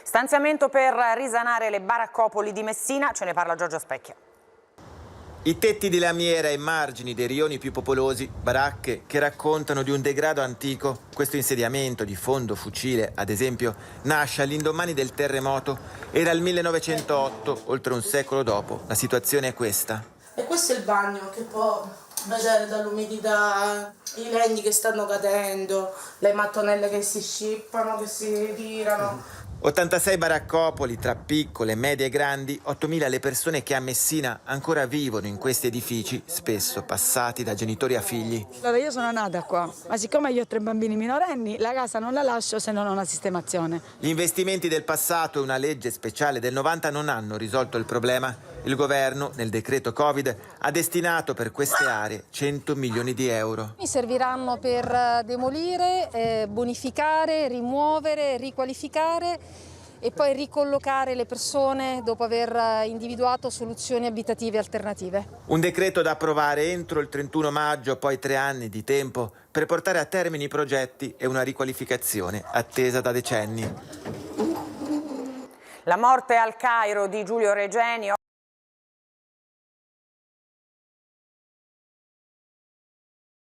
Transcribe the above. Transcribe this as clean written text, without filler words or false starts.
Stanziamento per risanare le baraccopoli di Messina, ce ne parla Giorgio Specchia. I tetti di lamiera ai margini dei rioni più popolosi, baracche che raccontano di un degrado antico. Questo insediamento di fondo fucile, ad esempio, nasce all'indomani del terremoto. Era il 1908, oltre un secolo dopo. La situazione è questa. E questo è il bagno che può vedere dall'umidità, i legni che stanno cadendo, le mattonelle che si scippano, che si tirano. 86 baraccopoli tra piccole, medie e grandi, 8.000 le persone che a Messina ancora vivono in questi edifici, spesso passati da genitori a figli. Allora, io sono nata qua, ma siccome io ho 3 bambini minorenni, la casa non la lascio se non ho una sistemazione. Gli investimenti del passato e una legge speciale del 90 non hanno risolto il problema. Il governo, nel decreto Covid, ha destinato per queste aree 100 milioni di euro. Mi serviranno per demolire, bonificare, rimuovere, riqualificare e poi ricollocare le persone dopo aver individuato soluzioni abitative alternative. Un decreto da approvare entro il 31 maggio, poi 3 anni di tempo per portare a termine i progetti e una riqualificazione attesa da decenni. La morte al Cairo di Giulio Regeni.